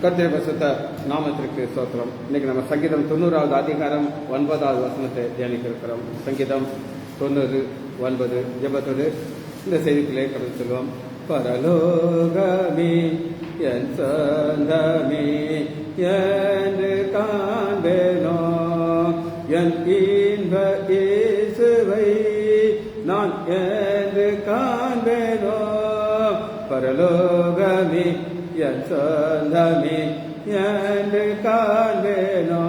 கர்த்தருடைய பரிசுத்த நாமத்திற்கு ஸ்தோத்திரம். இன்னைக்கு நம்ம சங்கீதம் 90வது அதிகாரம் 9வது வசனத்தை தியானிக்க இருக்கிறோம். சங்கீதம் 90:9 ஜெபத்தோடு இந்த செய்திக்குள்ளே கடந்து செல்வோம். பரலோகமே என் சொந்தமே என்று காண்பேனோ, என் இன்ப இயேசுவை நான் என்று காண்பேனோ. பரலோகமே என் சொந்தமே என்று காண்பேனோ.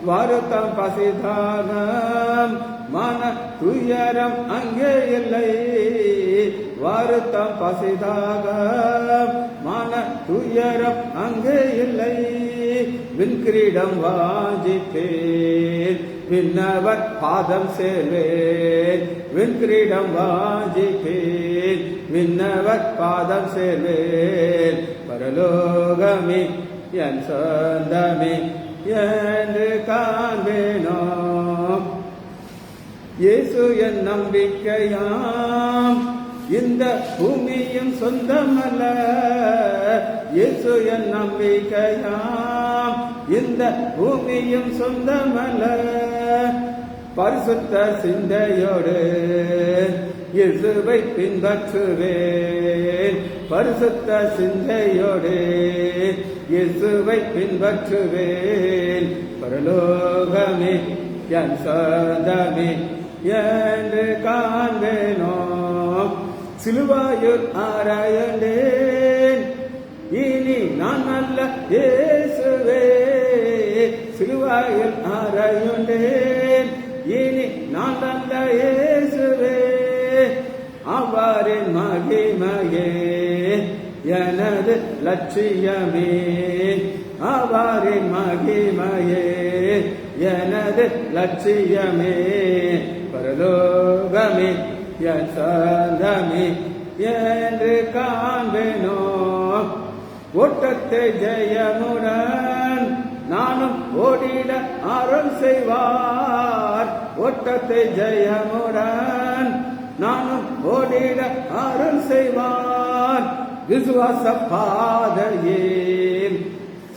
வருத்தம் பசிதாகம் மன துயரம் அங்கே இல்லை. வருத்தம் பசிதாகம் மன துயரம் அங்கே இல்லை. விண்கிரீடம் வாஞ்சிப்பேன், விண்ணவர் பாதம் சேர்வேன். விண்கிரீடம் வாஞ்சிப்பேன், விண்ணவர் பாதம் சேர்வேன். பரலோகமே என் சொந்தமே என்று காண்பேனோ. இயேசு என் நம்பிக்கையாம், இந்த பூமியும் சொந்தமல்ல. இயேசு என் நம்பிக்கையாம், இந்த பூமியும் சொந்தமல்ல. பரிசுத்த சிந்தையோடு இயேசுவை பின்பற்றுவேன். பரிசுத்த சிந்தையோடு இயேசுவை பின்பற்றுவேன். பரலோகமே என் சொந்தமே என்று காண்பேனோ. சிலுவாயுள் ஆராயண்டேன், இனி நான் அல்ல இயேசுவே. சிலுவாயுள் ஆராயண்டேன், இனி நான் அல்ல இயேசுவே. அவரின் மகிமையே எனது லட்சியமே. அவரின் மகிமையே எனது லட்சியமே. பரலோகமே என் சொந்தமே என்று காண்பேனோ. ஓட்டத்தை ஜெயமுடன் நானும் ஓடிட அருள் செய்வார். ஓட்டத்தை ஜெயமுடன் நானும் ஓடிட அருள் செய்வார். விசுவாச பாதையில்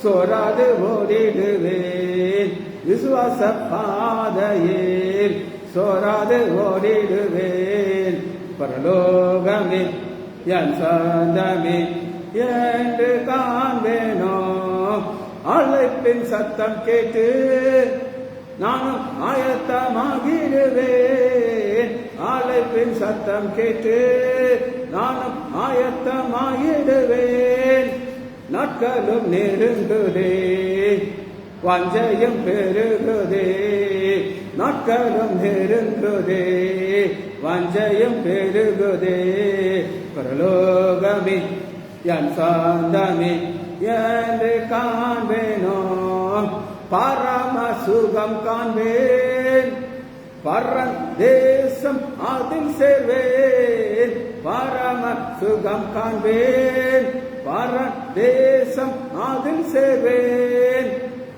சோராது ஓடிடுவேன். விசுவாச பாதையில் சோராது ஓடிடுவேன். பரலோகமே என் சொந்தமே என்று காண்பேனோ. அழைப்பின் சத்தம் கேட்டு நானும் ஆயத்தமாகிடுவேன். அழைப்பின் சத்தம் கேட்டு நானும் ஆயத்தமாகிடுவேன். நாட்களும் நெருங்குதே, வாஞ்சையும் பெருகுதே. நாட்களும் நெருங்குதே, வாஞ்சையும் பெருகுதே. பரலோகமே என் சொந்தமே என்று காண்பேனோ. பரம சுகம் காண்பேன், பரன் தேசம் அதில் சேர்வேன். பரம சுகம் காண்பேன், பரன் தேசம் அதில் சேர்வேன்.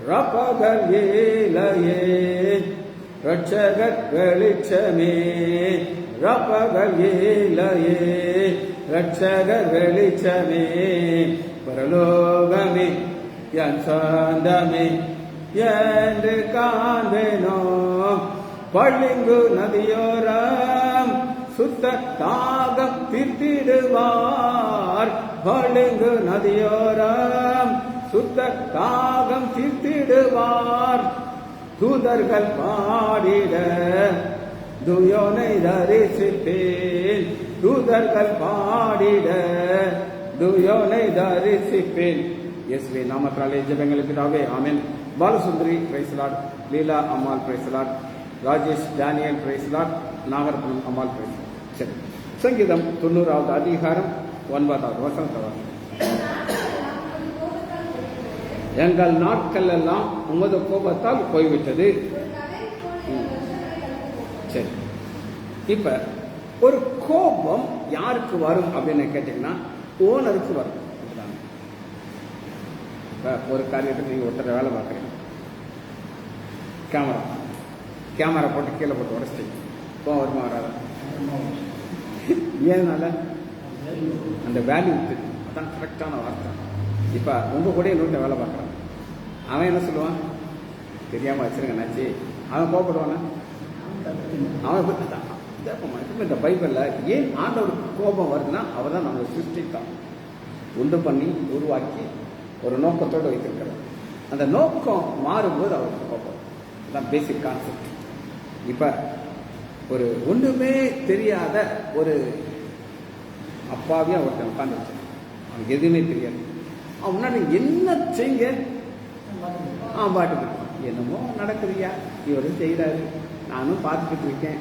ரப்பகல் வேலையே ரட்சகர் வெளிச்சமே. ரப்பகல் வேலையே ரட்சகர் வெளிச்சமே. பரலோகமே என் சொந்தமே என்று காண்பேனோ. பளிங்கு நதியோரம் சுத்த தாகம் தீர்த்திடுவார். பளிங்கு நதியோரம் சுத்த தாகம் தீர்த்திடுவார். தூதர்கள் பாடிட துயோனை தரிசிப்பேன். தூதர்கள் பாடிட துயோனை தரிசிப்பேன். இயேசுவே நாமத்தாலே ஜெபங்களை பிதாவே, ஆமென். Balasundari praise Lord, Leela Ammal praise Lord, Rajesh Daniel praise Lord, Nagaratnam Ammal praise Lord. சரி, சங்கீதம் 90வது அதிகாரம் 9வது வசனம். எங்கள் நாட்கள் எல்லாம் உமது கோபத்தால் போய்விட்டது. சரி, இப்ப ஒரு கோபம் யாருக்கு வரும் அப்படின்னு கேட்டீங்கன்னா ஓனருக்கு வரும். இப்ப ஒரு காரியத்துக்கு நீங்க ஒருத்தர வேலை பார்க்குறீங்க, கேமரா போட்டு கீழே போட்டு உடச்சிட்டீங்க, கோவம் வருமா வராதா? ஏனால அந்த வேல்யூ தெரியும். அதான் கரெக்டான வார்த்தை. இப்போ உங்கள் கூட இன்னொருத்த வேலை பார்க்குறான், அவன் என்ன சொல்லுவான்? தெரியாமல் வச்சிருங்க நாச்சி. அவன் கோபப்படுவானா? அவன் இந்த பைபிளில் ஏன் ஆண்டவருக்கு கோபம் வருதுன்னா, அவர் தான் நம்மளை சிருஷ்டித்தான், உண்டு பண்ணி உருவாக்கி ஒரு நோக்கத்தோடு வைத்திருக்கிறார். அந்த நோக்கம் மாறும்போது அவருக்கு கோபம். அதுதான் பேசிக் கான்செப்ட். இப்போ ஒரு ஒன்றுமே தெரியாத ஒரு அப்பாவையும் ஒருத்தன் உட்காந்துருச்சு, அவனுக்கு எதுவுமே தெரியாது. அவன் முன்னாடி என்ன செய்யுங்க, அவன் பாட்டுக்கு என்னமோ நடக்குதுயா, இவரும் செய்கிறாரு, நானும் பார்த்துக்கிட்டு இருக்கேன்.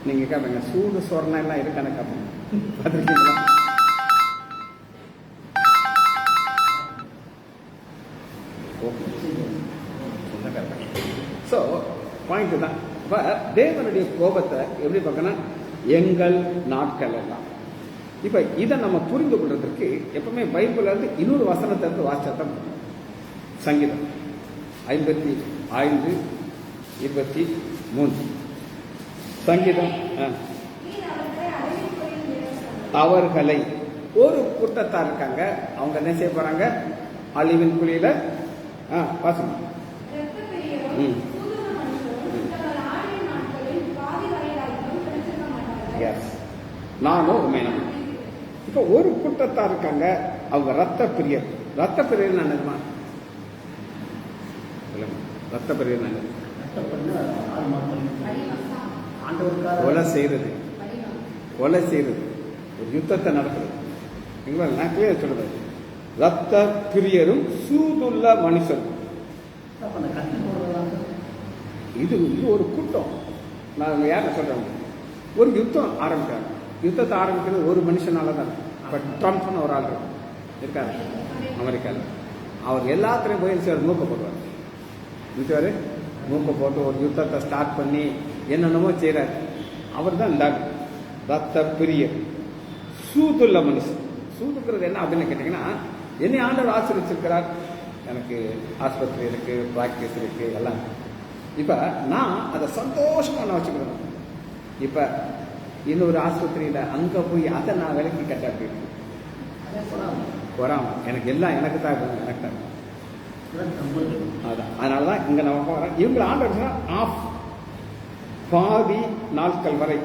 நீங்கள் கேட்பீங்க, சூடு சொரணம் எல்லாம் இருக்கான கேட்பீங்க, பார்த்துருக்கீங்களா? ஸோ பாயிண்ட் தான். இப்போ தேவனுடைய கோபத்தை எப்படி பார்க்கணும்? எங்கள் நாட்கள் எல்லாம். இப்போ இதை நம்ம புரிந்து கொள்றதுக்கு எப்பவுமே பைபிள்ல இருந்து இன்னொரு வசனத்தை இருந்து வாசிச்சாதான். சங்கீதம் 55:23 சங்கீதம். அவர்களை ஒரு கூட்டத்தார் இருக்காங்க, அவங்க என்ன செய்ய போறாங்க? அழிவின் குழியில பாசம். நானும் உண்மையான. இப்ப ஒரு கூட்டத்தார் இருக்காங்க, அவங்க ரத்த பிரியர். ரத்த பிரியர் என்னதுமா? ரத்த பிரியர் என்னது? கொலை செய்யறது, கொலை செய்யறது, ஒரு யுத்தத்தை நடத்துறது. நான் கிளியர் சொல்றது, ரத்த பிரியரும் சூதுள்ள மனுஷரும். இது ஒரு கூட்டம். நான் யார சொல்றேன், ஒரு யுத்தம் ஆரம்பிக்கிறாங்க. யுத்தத்தை ஆரம்பிக்கிறது ஒரு மனுஷனால தான். இப்போ ட்ரம்ப்னு ஒரு ஆள் இருக்காரு அமெரிக்காவில். அவர் எல்லாத்திலையும் போய் மூக்க போடுவார். நினைச்சாரு மூக்க போட்டு ஒரு யுத்தத்தை ஸ்டார்ட் பண்ணி என்னென்னமோ செய்கிறார். அவர் தான் ரத்த பிரியர், சூதுள்ள மனுஷன். சூதுக்கிறது என்ன அப்படின்னு கேட்டீங்கன்னா, என்னை ஆண்டவர் ஆசிரியச்சிருக்கிறார், எனக்கு ஆஸ்பத்திரி இருக்கு, பிராக்டிஸ் இருக்கு, எல்லாம். இப்போ நான் அதை சந்தோஷமா நான் வச்சுக்கிறேன். இப்போ இன்னொரு ஆஸ்பத்திரியில் அங்கே போய் அதை நான் விலைக்கு கட்ட அப்படின்னு வராம எனக்கு எல்லாம் எனக்கு தான் எனக்கு தான். அதான் அதனால தான் இங்கே நம்ம போகிறோம். இவங்களை ஆண்டவர் ஆஃப் பாதி நாட்கள் வரை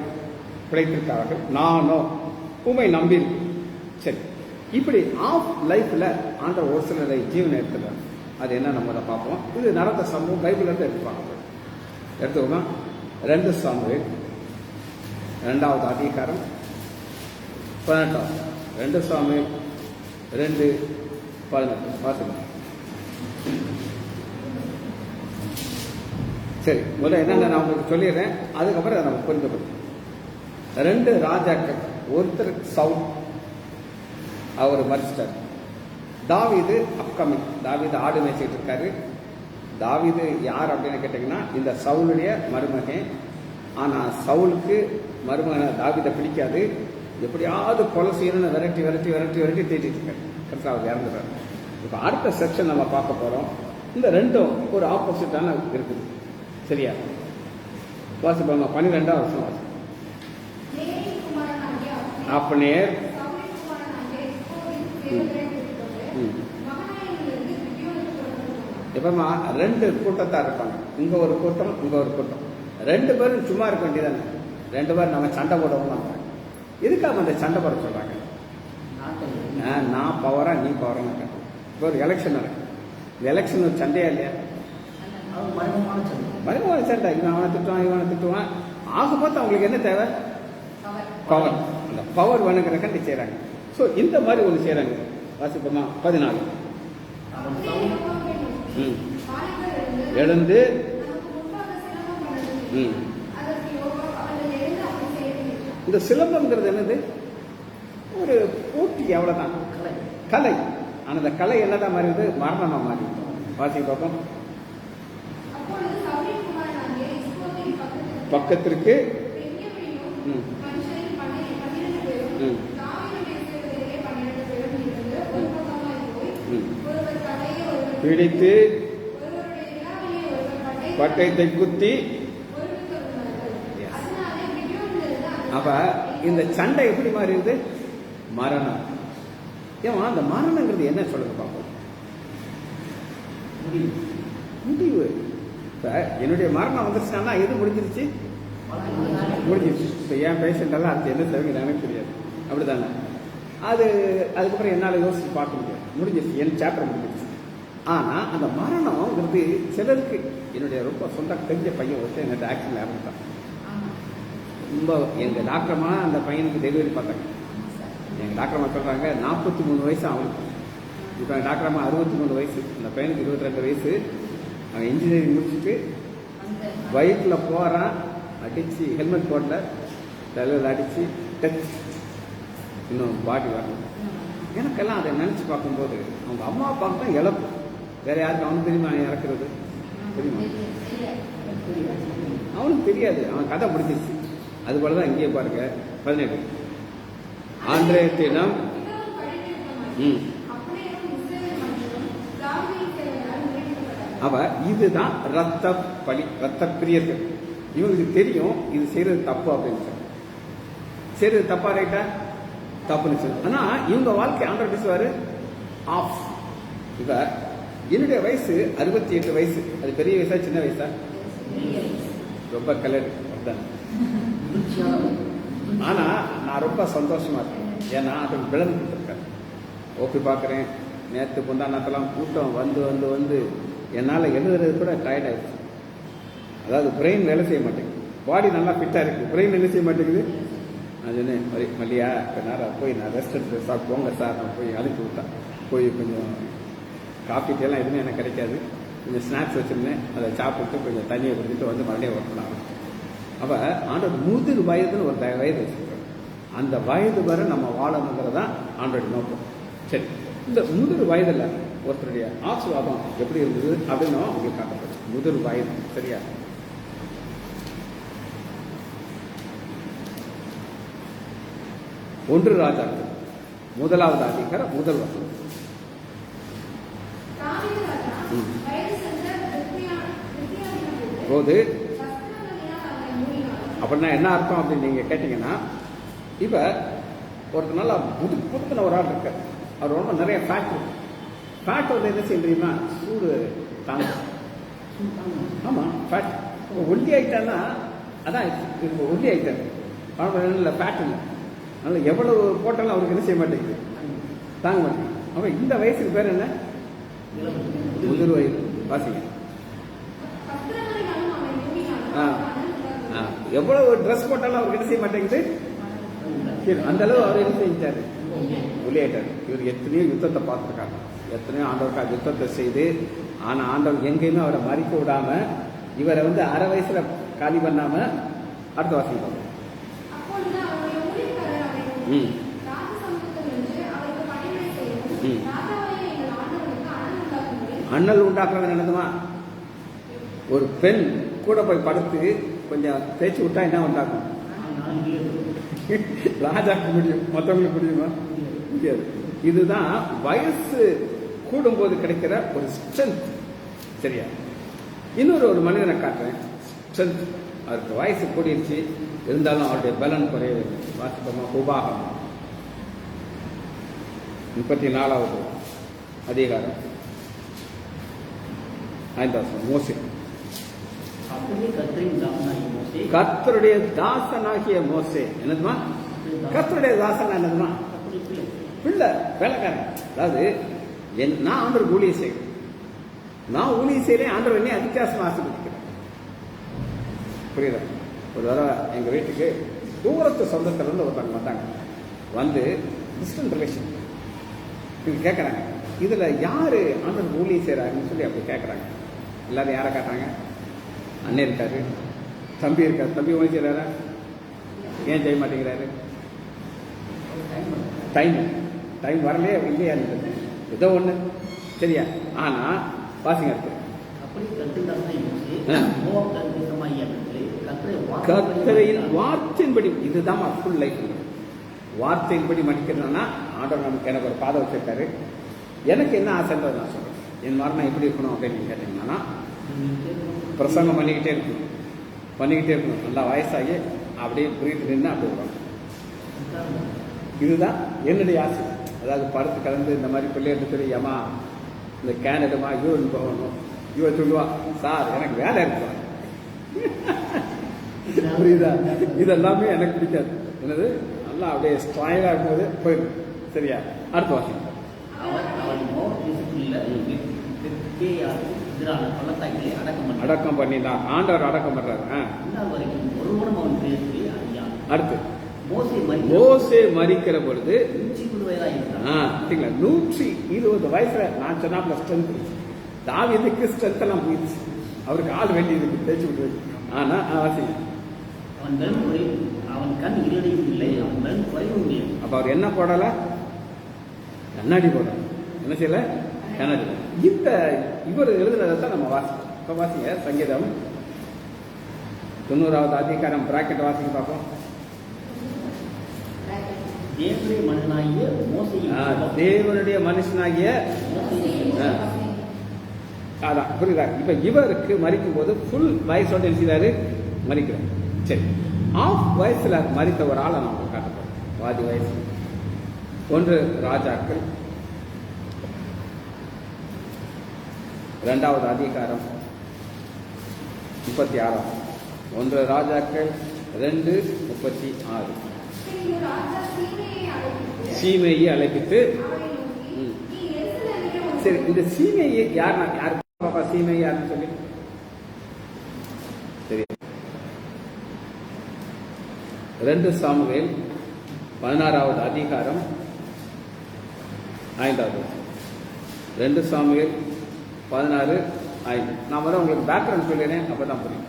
பிழைத்திருக்கார்கள், நானோ உமை நம்பி. சரி, இப்படி ஆஃப் லைஃப்ல ஆண்டவர் ஒரு சிலரை ஜீவனை எடுத்துக்கிறார். அது என்ன நம்ம அதை பார்ப்போம். இது நடந்த சம்பவம் பைபிள்ல இருந்து எடுத்துப்பாங்க. எடுத்துக்கோங்க. 2 சாமுவேல் 2வது அதிகாரம் 18. 2 சாமுவேல் 2:18 வாசிங்க. சரி, முதல்ல என்னென்ன நான் உங்களுக்கு சொல்லிடுறேன், அதுக்கப்புறம் அதை நம்ம புரிந்துக்கணும். 2 ராஜாக்கள், ஒருத்தர் சவுல், அவர் மரிச்சிட்டார். தாவீது அப்கமிங். தாவீது ஆடு மேய்ச்சிட்டு இருக்காரு. தாவீது யார் அப்படின்னு கேட்டீங்கன்னா, இந்த சவுலுடைய மருமகன். ஆனா சவுலுக்கு மருமகனை தாவீதை பிடிக்காது. எப்படியாவது கொலை செய்யணும்னு விரட்டி விரட்டி விரட்டி விரட்டி தேடிட்டு இருக்காரு. கரெக்டாக அவர் இறந்துட்டார். இப்போ அடுத்த செக்ஷன் நம்ம பார்க்க போறோம். இந்த ரெண்டும் ஒரு ஆப்போசிட்டான இருக்குது. சரியா? வாசிப்பாங்க. 12வது வருஷம் வாசி. அப்னேர் எப்பமா 2 கூட்டத்தான் இருப்பாங்க. இங்க ஒரு கூட்டம், இங்க ஒரு கூட்டம். 2 பேரும் சும்மா இருக்க வேண்டியதானே. 2 பேரும் நம்ம சண்டை போடவும். எதுக்காக அந்த சண்டை போட சொல்றாங்க? நான் பவரா நீ பவரா. இப்போ ஒரு எலெக்ஷன் இருக்கு. இந்த எலெக்ஷன் ஒரு சண்டையா இல்லையா? மறைமுகமான சண்டை. இவன் அவனை திட்டுவான், இவனை திட்டுவான். ஆக பார்த்து அவங்களுக்கு என்ன தேவை? பவர். அந்த பவர் வேணுங்கிறக்காண்டி செய்யறாங்க. ஸோ இந்த மாதிரி ஒன்று செய்யறாங்க. வாசிப்போமா? 14. எழுந்து இந்த சிலம்பம்ங்கிறது என்னது? ஒரு போட்டி, அவ்வளவுதான். கலை. ஆனா அந்த கலை என்னதான் மாறிடுது? மரணமா மாறி. வாசி பார்ப்போம். பக்கத்திற்கு பிடித்து பட்டயத்தை குத்தி. அப்ப இந்த சண்டை எப்படி மாறிடுது? மரணம். ஏன் அந்த மரணங்கிறது என்ன சொல்லுங்க பார்ப்போம். முடிவு. இப்போ என்னுடைய மரணம் வந்துருச்சுன்னா எது முடிஞ்சிருச்சு? முடிஞ்சிருச்சு. இப்போ ஏன் பேஷண்டெல்லாம் அது என்ன செய்வீங்க எனக்கு தெரியாது, அப்படிதானே? அதுக்கப்புறம் என்னால் யோசிச்சு பார்க்க முடியாது, முடிஞ்சிருச்சு, என் சாப்டர் முடிஞ்சிருச்சு. ஆனால் அந்த மரணம்ங்கிறது சிலருக்கு, என்னுடைய ரொம்ப சொந்த தெரிஞ்ச பையன் ஒருத்தர் என்கிட்ட ஆக்சிடென்ட் இறந்துட்டான். ரொம்ப எங்கள் டாக்டர்மா அந்த பையனுக்கு டெலிவரி பார்த்தாங்க. எங்கள் டாக்டர்மா சொல்கிறாங்க 43 வயசு அவனுக்கு. இப்போ எங்கள் டாக்டர்மா 63 வயசு, அந்த பையனுக்கு 22 வயசு. அவன் இன்ஜினியரிங் முடிச்சுட்டு பைக்கில் போகிறான், அடித்து ஹெல்மெட் போடல, தலையில் அடித்து டச், இன்னும் பாடி வரணும். எனக்கெல்லாம் அதை நினச்சி பார்க்கும்போது அவங்க அம்மா அப்பாவுக்கு தான் இழப்பு, வேறு யாருக்கு அவனுக்கு தெரியுமா இறக்குறது? தெரியுமா? அவனுக்கு தெரியாது, அவன் கதை பிடிச்சிருச்சு. அதுபோல தான் இங்கேயே பாருங்க 17 ஆண்ட்ரே தினம். அவ இதுதான் ரத்த பலி, ரத்த பிரியர்கள். இவங்களுக்கு தெரியும் இது செய்யறது தப்பு அப்படின்னு சொல்லி. செய்யறது தப்பா ரைட்டா? தப்புன்னு சொல்லி. ஆனா இவங்க வாழ்க்கை ஆண்டவர் பேசுவாரு ஆஃப். இப்ப என்னுடைய வயசு 68 வயசு. அது பெரிய வயசா சின்ன வயசா? ரொம்ப கலர். ஆனா நான் ரொம்ப சந்தோஷமா இருக்கேன். ஏன்னா அதுக்கு விலங்கு கொடுத்துருக்கேன். ஓப்பி பார்க்குறேன். நேற்று பொந்தானத்தெல்லாம் கூட்டம் வந்து வந்து வந்து என்னால் எழுதுறது கூட டயர்ட் ஆயிடுச்சு. அதாவது பிரெயின் வேலை செய்ய மாட்டேங்குது, பாடி நல்லா ஃபிட்டாக இருக்குது, பிரெயின் என்ன செய்ய மாட்டேங்குது. நான் சொன்னேன் மல்லியா இப்போ நேரம் போய் நான் ரெஸ்ட் எடுத்து சார் போங்க சார். நான் போய் அனுப்பி விட்டேன். போய் கொஞ்சம் காஃபி டீலாம் எதுவுமே எனக்கு கிடைக்காது, கொஞ்சம் ஸ்நாக்ஸ் வச்சுருந்தேன், அதை சாப்பிட்டு கொஞ்சம் தண்ணியை குடிச்சிட்டு வந்து மறுபடியும் ஒர்க் பண்ண ஆரம்பிச்சேன். அப்போ ஆண்டவர் முதிர் வயதுன்னு ஒரு வயது வச்சுருக்கோம். அந்த வயது வரை நம்ம வாழணுங்கிறது தான் ஆண்டோட நோக்கம். சரி, இந்த முதிர் வயதில் ஒருத்தருடைய ஆசீர்வாதம் எப்படி இருந்தது அப்படின்னு உங்களுக்கு காட்டப்படும். முதிர் வயது, சரியா? ஒன்று ராஜாக்கள் 1வது அதிகாரம் 1 வசனம். போது அப்படின்னா என்ன அர்த்தம் அப்படின்னு நீங்க கேட்டீங்கன்னா, இப்ப ஒருத்தர் நல்லா புதுக்குன ஒரு ஆள் இருக்க, அவர் ரொம்ப நிறைய ஃபேட் இருக்கு. ஃபேட் வந்து என்ன செய்ய தெரியுமா? சூடு தாங்க. ஆமா, ஃபேட். ஒல்லி ஆயிட்டான்னா அதான் இப்போ ஒல்லி ஆயிட்டாரு. இல்லை ஃபேட் இல்லை, அதனால எவ்வளவு போட்டாலும் அவருக்கு என்ன செய்ய மாட்டேங்குது, தாங்க மாட்டேங்குது. அப்ப இந்த வயசுக்கு பேர் என்ன? முதிர் வயது. வாசிங்க. எவ்வளவு ட்ரெஸ் போட்டாலும் அவருக்கு என்ன செய்ய மாட்டேங்குது, அந்த அளவு அவர் என்ன செஞ்சாரு, ஒளியாயிட்டாரு. இவர் எத்தனையோ யுத்தத்தை பார்த்துருக்காங்க, எத்தனையோ ஆண்டவருக்காக யுத்தத்தை செய்து, ஆனா ஆண்டவர் எங்கேயுமே அவரை மறிக்க விடாம, இவரை வந்து அரை வயசுல காலி பண்ணாம அடுத்த வாசிங்க. அண்ணல் உண்டாக்குறது என்னதுமா? ஒரு பெண் கூட போய் படுத்து கொஞ்சம் பேச்சு விட்டா என்ன உண்டாக்கும்? ராஜாக்கு முடியும், மற்றவங்களுக்கு முடியுமா? முடியாது. இதுதான் வயசு கூடும்போது கிடைக்கிற ஒரு ஸ்ட்ரென்த், சரியா? இன்னொரு மனிதனை காட்டுறேன். ஸ்ட்ரென்த், அவருக்கு வயசு கூடிருச்சு, இருந்தாலும் அவருடைய பலன் குறைய வாசிப்போமா? உபாகம் 34வது அதிகாரம் 5 மோசே. கர்த்தருடைய தாசனாகிய மோசே என்னதுமா? கர்த்தருடைய தாசனா என்னதுமா? பிள்ளை, வேலைக்காரன். அதாவது நான் ஆண்டவர் ஊழியம் செய்கிறேன், நான் ஊழியம் செய்கிறேன், ஆண்டவர் என்னை அதிகாசமா ஆசைப்பட்டிருக்கிறேன். புரியுதா? ஒரு தடவை எங்கள் வீட்டுக்கு தூரத்து சொந்தத்திலிருந்து ஒருத்தவங்க வந்தாங்க. வந்து டிஸ்டன்ட் ரிலேஷன் கேட்குறாங்க, இதில் யார் ஆண்டவர் ஊழியம் செய்கிறாருன்னு சொல்லி அப்படி கேட்குறாங்க. எல்லாரும் யாரை காட்டுறாங்க? அண்ணன் இருக்காரு, தம்பி இருக்காரு. தம்பி ஊழியம் செய்கிறாரா? ஏன் செய்ய மாட்டேங்கிறாரு? டைம் வரலையே, இல்லையா? ஏதோ ஒன்று, சரியா? ஆனால் வாசிங்க இருக்கு. கர்த்தரின் வார்த்தையின்படி, இதுதான் ஃபுல் லைஃப். வார்த்தையின்படி மடிக்கிறதுனா ஆண்டவர் நமக்கு எனக்கு ஒரு பாதை வச்சிருக்காரு. எனக்கு என்ன ஆசைன்றது நான் சொல்றேன். என் மரணம் எப்படி இருக்கணும் அப்படின்னு கேட்டீங்கன்னா, பிரசங்கம் பண்ணிக்கிட்டே இருக்கணும், நல்லா வயசாகி அப்படியே புரியுது நின்று அப்படி இருக்கணும். இதுதான் என்னுடைய ஆசை. அதாவது படுத்து கலந்து இந்த மாதிரி பிள்ளைகள் சொல்லி ஏமா இந்த கேன் எடுமா யூரின் போகணும் இவன் சொல்லுவா சார் எனக்கு வேலை இருக்கு புரியுதா? இதெல்லாமே எனக்கு பிடிக்காது. என்னது நல்லா அப்படியே ஸ்ட்ராங்கா இருக்கும்போது போயிடும். சரியா? அடுத்த வாசிங்க. அடக்கம் பண்ணிதான் ஆண்டவர் அடக்கம் பண்றாரு. அடுத்து மோசே மரிக்கிற பொழுது 120 வயசுல நான் சொன்னாப்ல ஸ்ட்ரென்த் தாவீதுக்கு ஸ்ட்ரென்த் எல்லாம் போயிடுச்சு. அவருக்கு ஆள் வேண்டியதுக்கு தேய்ச்சி விட்டு. ஆனா வாசிங்க. அவன் கண் இருடையும் இல்லை, அவன் கண் குறைவும் இல்லை. அப்ப அவர் என்ன போடல? கண்ணாடி போடல. என்ன செய்யல? கண்ணாடி. இந்த இவர் எழுதுனதான் நம்ம வாசிப்போம். இப்ப வாசிங்க சங்கீதம் 90வது அதிகாரம் பிராக்கெட் வாசிக்க பார்ப்போம். தேவனுடைய மனுஷனாகிய மோசேயும் தேவனுடைய மனுஷனாகிய அதான் புரியுதா? இப்ப இவருக்கு மறிக்கும் போது ஃபுல் வயசோட எழுதினாரு மறிக்கிறார். சரி, ஆஃப் வயசுல மறித்த ஒரு ஆளை நம்ம காட்டப்போம். பாதி வயசு. 1 ராஜாக்கள் 2வது அதிகாரம் 36. 1 ராஜாக்கள் 2:36. சீமையை அழைப்பித்து சரி, இந்த சீமையை யார் பாப்பா சீமை யாருன்னு சொல்லி சரி. 2 சாமுவேல் 16வது அதிகாரம் 5வது. 2 சாமுவேல் 16:5. நான் உங்களுக்கு பேக்ரவுண்ட் சொல்லிடுறேன், அப்பதான் புரியும்.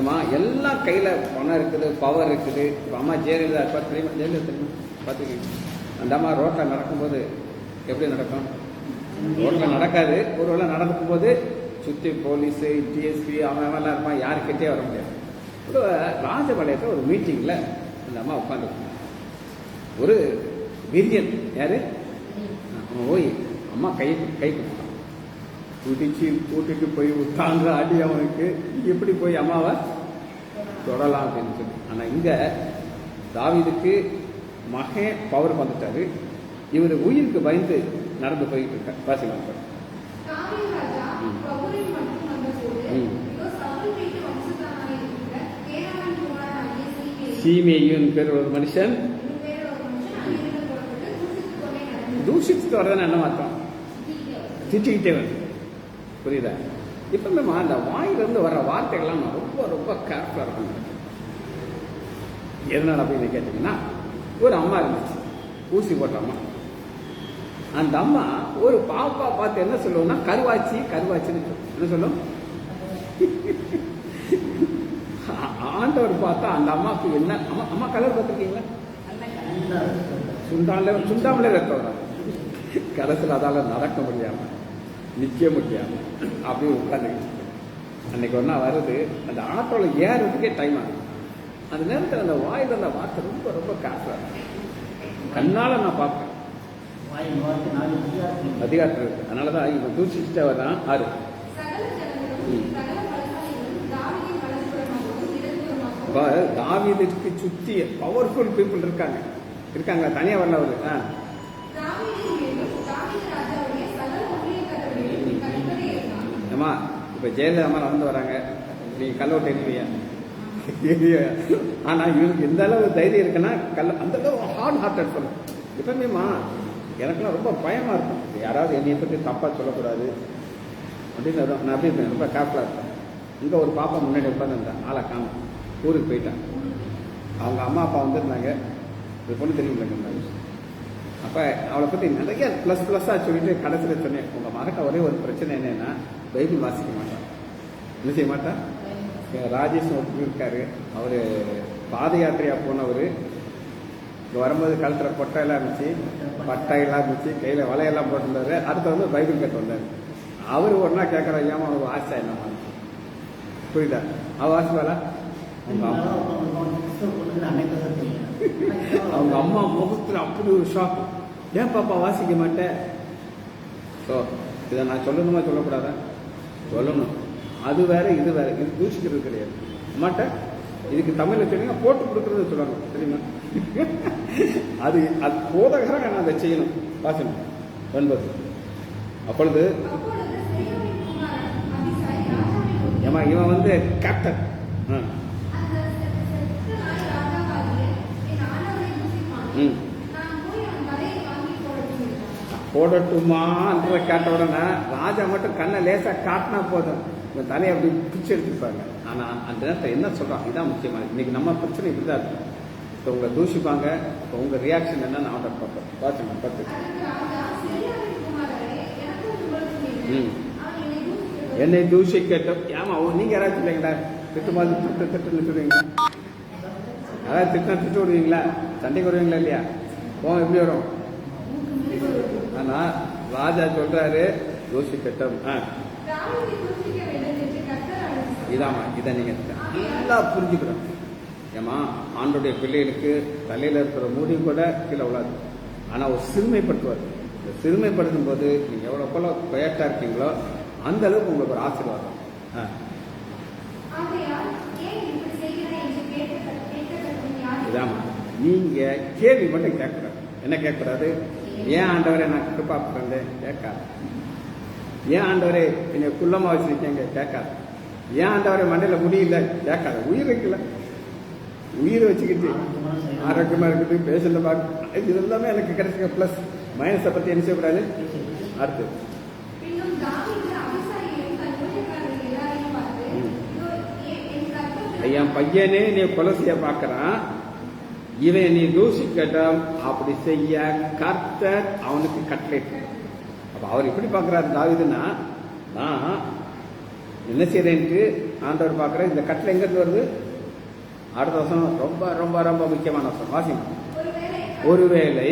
ஏமா எல்லாம் கையில பணம் இருக்குது, பவர் இருக்குது. இப்போ அம்மா ஜெயலலிதா தெரியுமா? ஜெயலலிதா தெரியுமா? பார்த்துக்கீங்க. அந்த அம்மா ரோட்டில் நடக்கும்போது எப்படி நடக்கும்? ரோட்டில் நடக்காது. ஒரு வேளை நடக்கும் போது சுற்றி போலீஸு டிஎஸ்பி அவன் எல்லாம் இருப்பான், யாருக்கிட்டே வர முடியாது. ஒரு ராஜபாளையத்தில் ஒரு மீட்டிங்கில் அந்த அம்மா உட்காந்துருக்கும். ஒரு விரியன் யாரு அவன் போய் அம்மா கை கொடுத்தான். குடிச்சு கூட்டிட்டு போய் உட்கார்ந்து அடி அவனுக்கு எப்படி போய் அம்மாவை தொடலாம் அப்படின்னு சொல்லி. ஆனா இங்க தாவீதுக்கு மகன் பவர் வந்துட்டாரு. இவர் உயிருக்கு பயந்து நடந்து போயிட்டு இருக்கார். பாசிக்கலாம். சீமேயின் பேர் ஒரு மனுஷன் தூஷித்து வரதான் என்ன மாற்றம்? திட்டிக்கிட்டே வந்து. புரியுதா? இப்ப நம்ம அந்த வாயிலிருந்து வர்ற வார்த்தைகள்லாம் நான் ரொம்ப ரொம்ப கேர்ஃபுல்லா இருக்கணும். எதனால அப்படின்னு கேட்டீங்கன்னா, ஒரு அம்மா இருந்துச்சு, ஊசி போட்ட அம்மா. அந்த அம்மா ஒரு பாப்பா பார்த்து என்ன சொல்லுவோம்னா கருவாச்சி கருவாச்சின்னு சொல்லும். என்ன சொல்லும்? ஆண்டவர் பார்த்தா அந்த அம்மாவுக்கு என்ன அம்மா கலர் பார்த்துருக்கீங்களா? சுண்டாமலே ரத்தம் வராது. கடைசியில் அதால நடக்க முடியாம நிக்க முடியாம அப்படியே உட்காந்துக்கிட்டு அன்னைக்கு ஒன்னா வருது. அந்த ஆட்டோல ஏறதுக்கே டைம் ஆகுது. அந்த நேரத்தில் அந்த வாயில அந்த வார்த்தை ரொம்ப ரொம்ப காசா கண்ணால நான் பார்ப்பேன். அதிகாரத்தில் இருக்கு. அதனாலதான் இவன் தூசிச்சுட்டே வர்றான். ஆறு தாவீதுக்கு சுத்தி பவர்ஃபுல் பீப்புள் இருக்காங்க. தனியா வரல அவரு. இப்ப ஜெயலலிதா அம்மா நடந்து வராங்க, நீங்க கல்லோட்டை எரிவியா? ஆனா இவனுக்கு எந்த அளவு தைரியம் இருக்குன்னா அந்த அளவு ஹார்ட் ஹார்ட்டட் சொல்லும். எப்பவுமேமா எனக்குலாம் ரொம்ப பயமா இருக்கும். யாராவது என்னைய பத்தி தப்பா சொல்லக்கூடாது அப்படின்னு நான் அப்படி ரொம்ப கேர்ஃபுல்லா இருப்பேன். இங்க ஒரு பாப்பா முன்னாடி உட்காந்துருந்தேன். ஆளை காணும், ஊருக்கு போயிட்டான். அவங்க அம்மா அப்பா வந்திருந்தாங்க. ஒரு பொண்ணு தெரியுமில்லைங்க. அப்ப அவளை பத்தி நிறைய பிளஸ்ஸா சொல்லிட்டு கடைசியில் சொன்னேன், உங்க மகட்ட ஒரே ஒரு பிரச்சனை என்னன்னா பைபிள் வாசிக்க மாட்டான். என்ன செய்ய மாட்டான்? ராஜேஷ் இருக்காரு, அவரு பாத யாத்திரையா போனவர். இங்க வரும்போது கழுத்துல கொட்டையெல்லாம் இருந்துச்சு, பட்டையெல்லாம் இருந்துச்சு, கையில வலையெல்லாம் போட்டிருந்தாரு. அடுத்த வந்து பைபிள் கேட்டு வந்தாரு. அவரு ஒன்னா கேட்கற ஐயாமா அவருக்கு ஆசை என்னமா? புரியுதா? அவ வாசிப்பாளா? அவங்க அம்மா முகத்துல அப்படி ஒரு ஷாக். ஏன் பாப்பா வாசிக்க மாட்டேன்? ஸோ இதை நான் சொல்லணுமா சொல்லக்கூடாதா? சொல்லணும். அது வேற இது வேற. இது தூஷிக்கிறது கிடையாது. மாட்டேன். இதுக்கு தமிழ்ல சொன்னீங்க போட்டு கொடுக்கறது சொல்லணும். தெரியுமா? அது அது போதகராக நான் அதை செய்யணும். வாசனம் 9. அப்பொழுது ஏமா இவன் வந்து கேப்டன். போடட்டுமான்ற கேட்ட உடனே ராஜா மட்டும் கண்ணை லேசா காட்டினா போதும், இவன் தலையை அப்படி பிச்சு எடுத்துப்பாங்க. ஆனா அந்த நேரத்தை என்ன சொல்றான், இதான் முக்கியமானது. இன்னைக்கு நம்ம பிரச்சனை இப்படிதான் இருக்கும். இப்போ உங்களை தூஷிப்பாங்க, இப்போ உங்க ரியாக்ஷன் என்னன்னு ஆர்டர் பார்ப்போம். வாட்சமா 10. என்னை தூஷிக்கட்டும். ஏமா நீங்க யாராச்சும் இல்லைங்களா திட்டு மாதிரி திட்டுன்னு சொல்லுவீங்களா? யாராவது திட்டு விடுவீங்களா? சண்டைக்கு வருவீங்களா இல்லையா? கோவம் எப்படி வரும்? ஆனா ராஜா சொல்றாரு தூஷிக்கட்டும். இதாமா இதை நீங்க நல்லா புரிஞ்சுக்கிறோம். ஏமா ஆண்டுடைய பிள்ளைகளுக்கு தலையில இருக்கிற மூடி கூட கீழே விழாது. ஆனா ஒரு சிறுமைப்படுத்துவார். இந்த சிறுமைப்படுத்தும் போது நீங்க எவ்வளவு போல கொயட்டா இருக்கீங்களோ அந்த அளவுக்கு உங்களுக்கு ஒரு ஆசீர்வாதம். இதாமா நீங்க கேள்வி மட்டும் கேட்கக்கூடாது. என்ன கேட்கக்கூடாது? ஏன் ஆண்டவரை நான் கிருபா பண்றேன் கேட்காது. ஏன் ஆண்டவரே என்னை குள்ளமா வச்சிருக்கீங்க கேட்காது. ஏன் ஆண்டவரை மண்டையில முடியல கேட்காது. உயிர் வைக்கல, உயிர் வச்சுக்கிட்டு ஆரோக்கியமா இருக்குது பேஷண்ட பார்க்க, இது எல்லாமே எனக்கு கிடைச்சிக்க. பிளஸ் மைனஸை பத்தி என்ன செய்யக்கூடாது. அடுத்து என் பையனே நீ கொலை செய்ய பார்க்கறான், இவன் நீ தூஷிக்கட்டும், அப்படி செய்ய கர்த்தர் அவனுக்கு கட்டளையிட்டு. அப்ப அவர் இப்படி பார்க்கிறாரு தாவீதுன்னா, நான் என்ன செய்யறேன்ட்டு ஆண்டவர் பார்க்கிறேன். இந்த கட்டளை எங்க இருந்து வருது? அடுத்த வருஷம் ரொம்ப ரொம்ப ரொம்ப முக்கியமான வருஷம். வாசிங்க. ஒருவேளை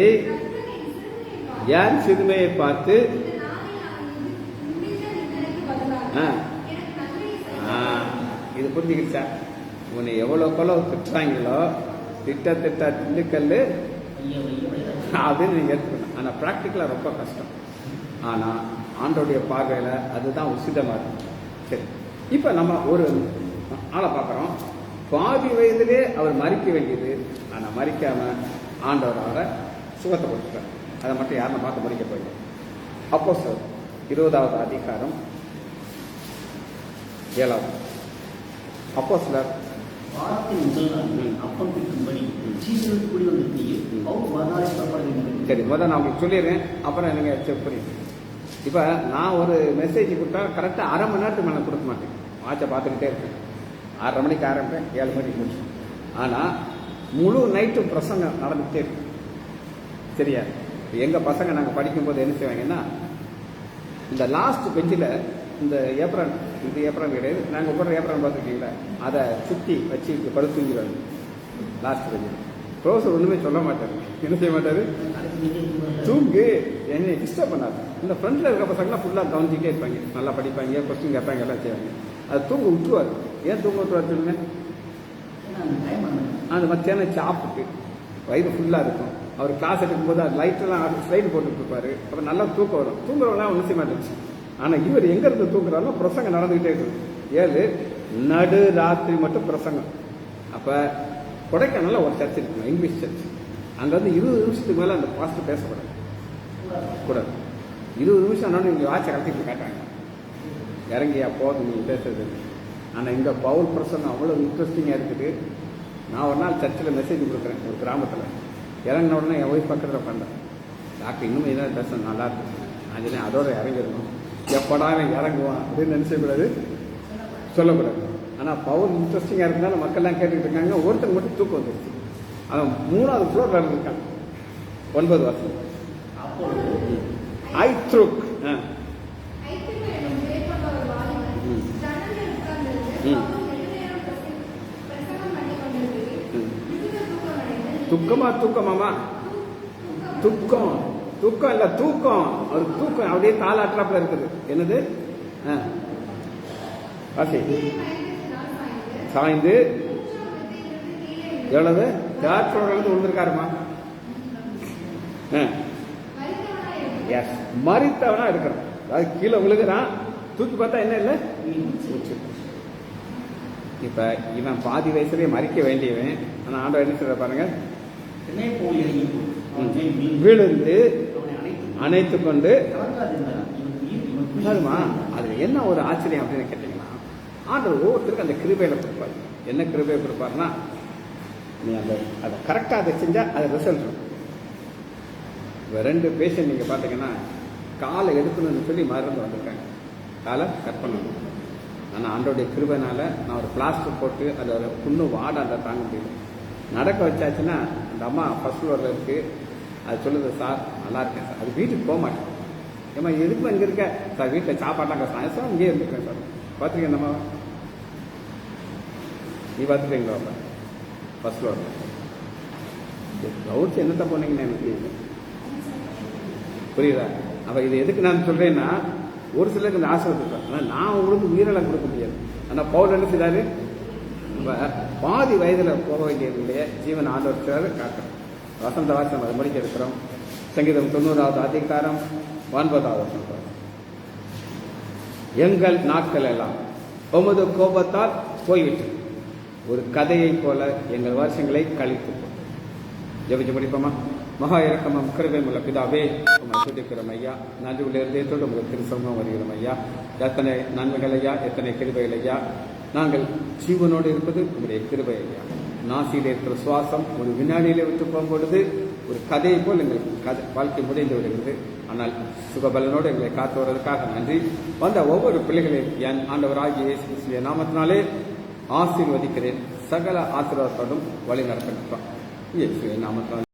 என் சிறுமையை பார்த்து இது புரிஞ்சுக்கிச்சா? உன்னை எவ்வளவு திட்டுறாங்களோ திட்ட திண்டுக்கல் அப்படின்னு நீங்க எடுத்துக்கணும். ஆனா பிராக்டிக்கலா ரொம்ப கஷ்டம். ஆனா ஆண்டோடைய பார்வையில அதுதான் உசிதமா இருக்கும். சரி, இப்ப நம்ம ஒரு ஆளை பார்க்கிறோம். பாதி வயதிலே அவர் மறிக்க வேண்டியது, ஆனா மறிக்காம ஆண்டவராக சுகத்தை கொடுத்துட்டார். அதை மட்டும் யாரும் பார்த்து மறிக்க போயிடும். அப்போஸ்தலர் 20வது அதிகாரம் 7வது. அப்போஸ்தலர் வாரத்தின் முதல் நாள் அப்பம் பிடிக்கும்படி சீசனுக்கு கூடி வந்திருக்கையில் அவர் மறுநாளை புறப்பட வேண்டும். சரி, முதல்ல நான் உங்களுக்கு சொல்லிடுறேன், அப்புறம் நீங்க செக் பண்ணிடுங்க. இப்ப நான் ஒரு மெசேஜ் கொடுத்தா கரெக்டா அரை மணி நேரத்துக்கு மேலே கொடுக்க மாட்டேன். வாட்சை பார்த்துக்கிட்டே இருக்கேன். 6:30 மணிக்கு ஆரம்பிப்பேன், 7 மணிக்கு முடிச்சேன். ஆனா முழு நைட்டும் பிரசங்கம் நடந்துகிட்டே இருக்கு. சரியா? எங்க பசங்க நாங்க படிக்கும்போது என்ன செய்வாங்கன்னா, இந்த லாஸ்ட் பெஞ்சில் இந்த ஏப்ரன், இது ஏப்ரன் கிடையாது, நாங்கள் போடுற ஏப்ரன் பார்த்துருக்கீங்களா, அதை சுற்றி வச்சு படுத்துங்கிறாங்க லாஸ்ட் பெஞ்சில். ப்ரொஃபஸர் ஒன்றுமே சொல்ல மாட்டாரு. என்ன செய்ய மாட்டாரு? தூங்கு, என்னை டிஸ்டர்ப் பண்ணாது. இந்த ஃப்ரெண்டில் இருக்க பசங்களாம் ஃபுல்லாக கவனிச்சிட்டே இருப்பாங்க, நல்லா படிப்பாங்க, கொஸ்டின் கேட்பாங்க, எல்லாம் செய்வாங்க. அது தூங்க விட்டுருவார். ஏன் தூங்க விட்டுருவார் சொல்லுங்க? அந்த மத்தியானம் சாப்பிட்டு வயிறு ஃபுல்லாக இருக்கும். அவர் கிளாஸ் எடுக்கும்போது அது லைட்டெல்லாம் ஸ்லைடு போட்டுட்டு இருப்பாரு. அப்புறம் நல்லா தூக்கம் வரும். தூங்குறவங்களாம் ஒன்றும் செய்ய மாட்டேங்குச்சு. ஆனால் இவர் எங்கேருந்து தூங்குறாலும் பிரசங்கம் நடந்துகிட்டே இருக்கும். 7 நடு ராத்திரி மட்டும் பிரசங்கம். அப்போ கொடைக்கானல்ல ஒரு சர்ச் இருக்குங்க, இங்கிலீஷ் சர்ச். அங்கே வந்து 20 நிமிஷத்துக்கு மேலே அந்த பாஸ்டர் பேசக்கூடாது கூடாது. 20 நிமிஷம் ஆனாலும் இங்கே வாட்சை கலத்திட்டு காட்டாங்க. இறங்கியா போதும் நீங்கள் பேசுறது. ஆனால் இங்கே பவுல் பிரசங்கம் அவ்வளோ இன்ட்ரெஸ்டிங்காக இருக்குது. நான் ஒரு நாள் சர்ச்சில் மெசேஜ் கொடுக்குறேன் ஒரு கிராமத்தில். இறங்கின உடனே என் ஒய்ஃப் பக்கத்தில் பண்ணேன், டாக்டர் இன்னும் இதான் பேச நல்லா இருக்கு. நான் சொன்னேன் அதோட இறங்கிடணும், எப்படா இறங்குவான் அப்படின்னு நினைச்சக்கூடாது, சொல்லக்கூடாது. ஆனால் பவுல் இன்ட்ரெஸ்டிங்காக இருந்தாலும் மக்கள்லாம் கேட்டுக்கிட்டு இருக்காங்க. ஒருத்தர் மட்டும் தூக்கம் வந்துருச்சு. அவன் 3வது ஃப்ளோர் இருக்கான். 9 வருஷம் ஐ த்ரூக் தூக்கமாமா தூக்கம் தூக்கம் இல்ல தூக்கம். ஒரு தூக்கம் அப்படியே தாளாட்டுறாப்புல இருக்குது. என்னது? சாய்ந்து எவ்வளவு தேர்ட் விழுந்திருக்காருமா? எஸ், மறித்தவனா இருக்கிறான். அதாவது கீழே விழுகிறான், தூக்கி பார்த்தா என்ன இல்லை. இப்ப இவன் பாதி வயசுலயே மறிக்க வேண்டியவன். ஆனா ஆண்டவர் என்ன சொல்ற பாருங்க, உடனே போய் இறங்கி போய் அவன் மேல் விழுந்து அவனை அணைத்து கொண்டு கலங்காதிருந்தான். இவன் சரிம்மா அது என்ன ஒரு ஆச்சரியம் அப்படின்னு கேட்டீங்கன்னா, ஆண்டவர் ஒவ்வொருத்தருக்கும் அந்த கிருபையில கொடுப்பாரு. என்ன கிருபையை கொடுப்பாருன்னா, நீ அதை கரெக்டாக அதை செஞ்சால் அது ரிசல்ட் இருக்கும். இப்போ 2 பேஷண்ட் நீங்கள் பார்த்தீங்கன்னா காலை எடுக்கணும்னு சொல்லி மருந்து வந்திருக்காங்க, காலை கட் பண்ணணும். ஆனால் ஆண்டோடைய கிருபைனால நான் ஒரு பிளாஸ்டர் போட்டு அதை ஒரு புண்ணு வாட அந்த தாங்க முடியும். நடக்க வச்சாச்சுன்னா அந்த அம்மா ஃபர்ஸ்ட் ஃப்ளோரில் இருக்குது, அது சொல்லுது சார் நல்லா இருக்கேன் சார். அது வீட்டுக்கு போக மாட்டேன். ஏமா எதுக்கு இங்கே இருக்க சார், வீட்டில் சாப்பாடுலாம் கஷ்டம் சார், இங்கேயே இருந்துக்கிறேன் சார். பார்த்துருக்கேன் நம்ம, நீ பார்த்துருக்கீங்களா அப்போ ஃபர்ஸ்ட் ஃப்ளோரில் கவுச்சு என்னத்த போனீங்கன்னு எனக்கு புரியுதா? அப்போ இது எதுக்கு நான் சொல்கிறேன்னா, ஒரு சிலருக்கு இந்த ஆசை இருக்கும். ஆனால் நான் உங்களுக்கு உயிரெல்லாம் கொடுக்க முடியாது. ஆனால் பவுல் என்ன செய்தாரு, பாதி வயதில் போக வேண்டியதுடைய ஜீவன் ஆண்டவர் காக்கிறோம். வசந்த வாசம் அது முடிக்க இருக்கிறோம். சங்கீதம் 90வது அதிகாரம் 9வது வசனம். எங்கள் நாட்கள் எல்லாம் உமது கோபத்தால் போய்விட்டு ஒரு கதையை போல எங்கள் வருஷங்களை கழித்து ஜெபிச்சு படிப்போமா? மகா இறக்கமும் கிருபையும் உள்ள பிதாவே, உங்களை துதிக்கிறோம் ஐயா. நன்றி உள்ள இருதயத்தோடு உங்களுக்கு திருசமம் வருகிறோம் ஐயா. எத்தனை நன்மைகள் ஐயா, எத்தனை கிருபைகள் ஐயா. நாங்கள் ஜீவனோடு இருப்பது உங்களுடைய கிருபை ஐயா. நாசியில் இருக்கிற சுவாசம் ஒரு வினாடியிலே விட்டு போகும்பொழுது ஒரு கதையை போல் எங்களுக்கு வாழ்க்கை முடிந்து விடுகிறது. ஆனால் சுகபலனோடு எங்களை காத்து வருவதற்காக நன்றி. வந்த ஒவ்வொரு பிள்ளைகளையும் என் ஆண்டவராகிய இயேசு கிறிஸ்துவின் நாமத்தினாலே ஆசீர்வதிக்கிறேன். சகல ஆசீர்வாதத்தோடும் வழி நடத்துகிறோம் இயேசுவின் நாமத்தினாலே.